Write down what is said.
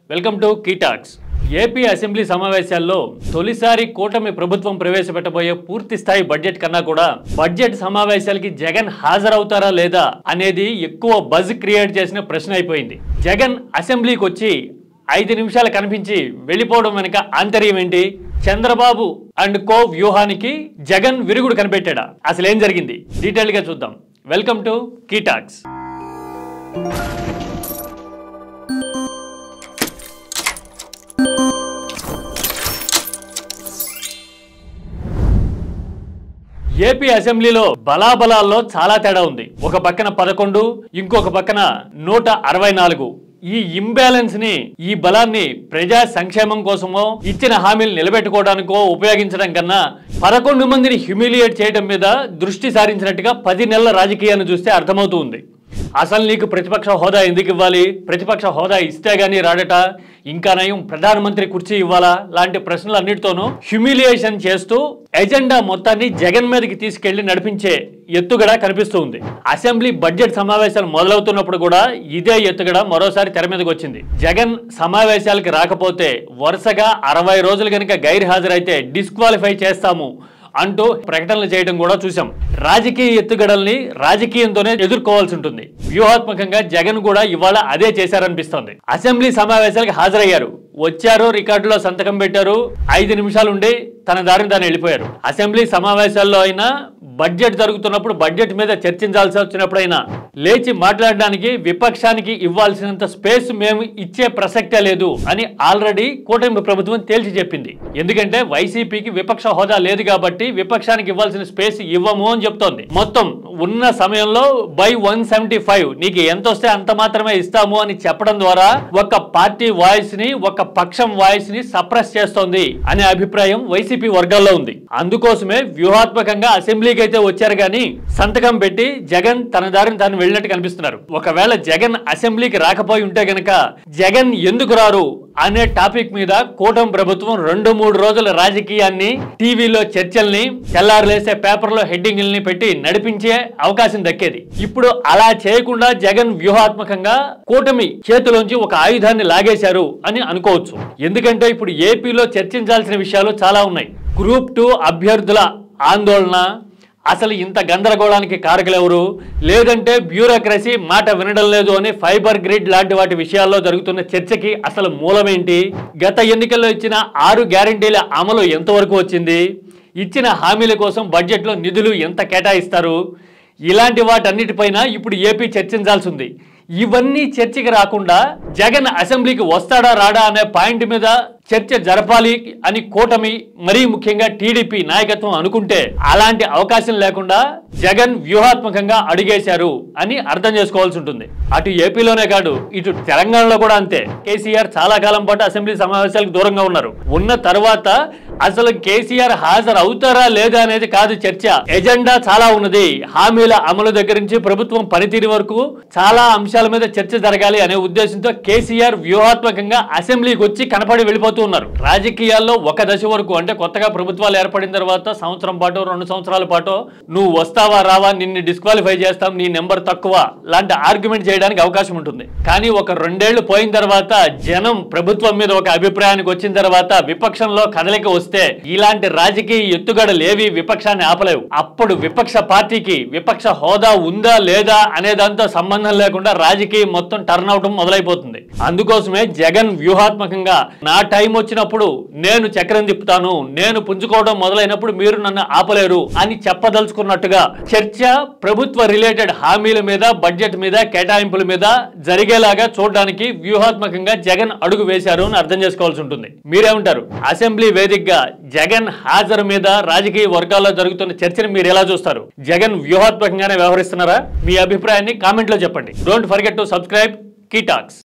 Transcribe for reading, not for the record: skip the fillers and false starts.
Welcome to key talks. AP assembly సమావేశాల్లో తొలిసారి కూటమి ప్రభుత్వం ప్రవేశపెట్టబోయే పూర్తి స్థాయి బడ్జెట్ కన్నా కూడా బడ్జెట్ సమావేశాలకి జగన్ హాజరవుతారా లేదా అనేది ఎక్కువ బజ్ క్రియేట్ చేసిన ప్రశ్న అయిపోయింది. జగన్ అసెంబ్లీకి వచ్చి 5 నిమిషాలు కనిపించి వెళ్ళిపోవడం వెనుక ఆంతర్యం ఏంటి? చంద్రబాబు అండ్ కో వ్యూహానికి జగన్ విరుగుడు కనిపెట్టాడా? అసలు ఏం జరిగింది? డీటెయిల్ గా చూద్దాం. Welcome to key talks. AP అసెంబ్లీలో బలాబలాల్లో చాలా తేడా ఉంది. ఒక పక్కన 11, ఇంకొక పక్కన 164. ఈ ఇంబ్యాలెన్స్ ని, ఈ బలాన్ని ప్రజా సంక్షేమం కోసమో ఇచ్చిన హామీలు నిలబెట్టుకోవడానికో ఉపయోగించడం కన్నా 11 మందిని హ్యూమిలియేట్ చేయడం మీద దృష్టి సారించినట్టుగా 10 నెలల రాజకీయాన్ని చూస్తే అర్థమవుతుంది. అసలు నీకు ప్రతిపక్ష హోదా ఎందుకు ఇవ్వాలి? ప్రతిపక్ష హోదా ఇస్తే గానీ రాడట, ఇంకా నయం ప్రధానమంత్రి కుర్చీ ఇవ్వాలా లాంటి ప్రశ్నలన్నిటితోనూ హ్యూమిలియేషన్ చేస్తూ ఎజెండా మొత్తాన్ని జగన్ మీదకి తీసుకెళ్లి నడిపించే ఎత్తుగడ కనిపిస్తూ ఉంది. అసెంబ్లీ బడ్జెట్ సమావేశాలు మొదలవుతున్నప్పుడు కూడా ఇదే ఎత్తుగడ మరోసారి తెర మీదకి వచ్చింది. జగన్ సమావేశాలకి రాకపోతే వరుసగా 60 రోజులు కనుక గైర్హాజరైతే డిస్క్వాలిఫై చేస్తాము అంటూ ప్రకటనలు చేయడం కూడా చూసాం. రాజకీయ ఎత్తుగడల్ని రాజకీయంతోనే ఎదుర్కోవాల్సి ఉంటుంది. వ్యూహాత్మకంగా జగన్ కూడా ఇవాళ అదే చేశారనిపిస్తోంది. అసెంబ్లీ సమావేశాలకు హాజరయ్యారు, వచ్చారు, రికార్డులో సంతకం పెట్టారు, 5 నిమిషాలు ఉండి తన దారిని తాను వెళ్ళిపోయారు. అసెంబ్లీ సమావేశాల్లో అయినా, బడ్జెట్ జరుగుతున్నప్పుడు బడ్జెట్ మీద చర్చించాల్సి వచ్చినప్పుడైనా లేచి మాట్లాడడానికి విపక్షానికి ఇవ్వాల్సినంత స్పేస్ మేము ఇచ్చే ప్రసక్తే లేదు అని ఆల్రెడీ కూటమి ప్రభుత్వం తేల్చి చెప్పింది. ఎందుకంటే వైసీపీకి విపక్ష హోదా లేదు కాబట్టి విపక్షానికి ఇవ్వాల్సిన స్పేస్ ఇవ్వము అని చెప్తోంది. మొత్తం ఉన్న సమయంలో బై 175 నీకు ఎంత వస్తే అంత మాత్రమే ఇస్తాము అని చెప్పడం ద్వారా ఒక పార్టీ వాయిస్ ని, ఒక పక్షం వాయిస్ ని సప్రెస్ చేస్తోంది అనే అభిప్రాయం వైసీపీ వర్గాల్లో ఉంది. అందుకోసమే వ్యూహాత్మకంగా అసెంబ్లీకి అయితే వచ్చారు కానీ సంతకం పెట్టి జగన్ తన దారిని తాను వెళ్ళినట్టు కనిపిస్తున్నారు. ఒకవేళ జగన్ అసెంబ్లీకి రాకపోయి ఉంటే గనక జగన్ ఎందుకు రారు అనే టాపిక్ మీద కూటమి ప్రభుత్వం 2-3 రోజుల రాజకీయాన్ని, టీవీలో చర్చల్ని, తెల్లారులేసే పేపర్లో హెడ్డింగ్లని పెట్టి నడిపించే అవకాశం దక్కేది. ఇప్పుడు అలా చేయకుండా జగన్ వ్యూహాత్మకంగా కూటమి చేతిలోంచి ఒక ఆయుధాన్ని లాగేశారు అని అనుకోవచ్చు. ఎందుకంటే ఇప్పుడు ఏపీలో చర్చించాల్సిన విషయాలు చాలా ఉన్నాయి. గ్రూప్ 2 అభ్యర్థుల ఆందోళన, అసలు ఇంత గందరగోళానికి కారకులెవరు, లేదంటే బ్యూరోక్రసీ మాట వినడం లేదు అని ఫైబర్ గ్రిడ్ లాంటి వాటి విషయాల్లో జరుగుతున్న చర్చకి అసలు మూలమేంటి, గత ఎన్నికల్లో ఇచ్చిన 6 గ్యారంటీల అమలు ఎంతవరకు వచ్చింది, ఇచ్చిన హామీల కోసం బడ్జెట్లో నిధులు ఎంత కేటాయిస్తారు, ఇలాంటి వాటన్నిటిపైన ఇప్పుడు ఏపీ చర్చించాల్సి ఉంది. ఇవన్నీ చర్చకి రాకుండా జగన్ అసెంబ్లీకి వస్తాడా రాడా అనే పాయింట్ మీద చర్చ జరపాలి అని కూటమి, మరీ ముఖ్యంగా టీడీపీ నాయకత్వం అనుకుంటే అలాంటి అవకాశం లేకుండా జగన్ వ్యూహాత్మకంగా అడిగేశారు అని అర్థం చేసుకోవాల్సి ఉంటుంది. అటు ఏపీలోనే కాదు, ఇటు తెలంగాణలో కూడా అంతే. కేసీఆర్ చాలా కాలం పాటు అసెంబ్లీ సమావేశాలకు దూరంగా ఉన్నారు. ఉన్న తర్వాత అసలు కేసీఆర్ హాజరు అవుతారా లేదా అనేది కాదు చర్చ. ఎజెండా చాలా ఉన్నది. హామీల అమలు దగ్గర నుంచి ప్రభుత్వం పనితీరు వరకు చాలా అంశాల మీద చర్చ జరగాలి అనే ఉద్దేశంతో కేసీఆర్ వ్యూహాత్మకంగా అసెంబ్లీకి వచ్చి కనపడి వెళ్ళిపోతున్నారు. రాజకీయాల్లో ఒక దశ వరకు, అంటే కొత్తగా ప్రభుత్వాలు ఏర్పడిన తర్వాత సంవత్సరం పాటు, 2 సంవత్సరాల పాటు నువ్వు వస్తావా రావా, నిన్ను డిస్క్వాలిఫై చేస్తాం, నీ నెంబర్ తక్కువ లాంటి ఆర్గ్యుమెంట్ చేయడానికి అవకాశం ఉంటుంది. కానీ ఒక 2 ఏళ్లు పోయిన తర్వాత జనం ప్రభుత్వం మీద ఒక అభిప్రాయానికి వచ్చిన తర్వాత విపక్షంలో కదలిక వస్తే ఇలాంటి రాజకీయ ఎత్తుగడలేవి విపక్షాన్ని ఆపలేవు. అప్పుడు విపక్ష పార్టీకి విపక్ష హోదా ఉందా లేదా అనే దాంతో సంబంధం లేకుండా రాజకీయం మొత్తం టర్న్ అవటం మొదలైపోతుంది. అందుకోసమే జగన్ వ్యూహాత్మకంగా నా టైం వచ్చినప్పుడు నేను చక్రం తిప్పుతాను, నేను పుంజుకోవడం మొదలైనప్పుడు మీరు నన్ను ఆపలేరు అని చెప్పదలుచుకున్నట్టుగా చర్చ ప్రభుత్వ రిలేటెడ్ హామీల మీద, బడ్జెట్ మీద, కేటాయింపుల మీద జరిగేలాగా చూడడానికి వ్యూహాత్మకంగా జగన్ అడుగు వేశారు అని అర్థం చేసుకోవాల్సి ఉంటుంది. మీరేమంటారు? అసెంబ్లీ వేదికగా జగన్ హాజరు మీద రాజకీయ వర్గాల్లో జరుగుతున్న చర్చను మీరు ఎలా చూస్తారు? జగన్ వ్యూహాత్మకంగానే వ్యవహరిస్తున్నారా? మీ అభిప్రాయాన్ని కామెంట్లో చెప్పండి. Don't forget to subscribe key talks.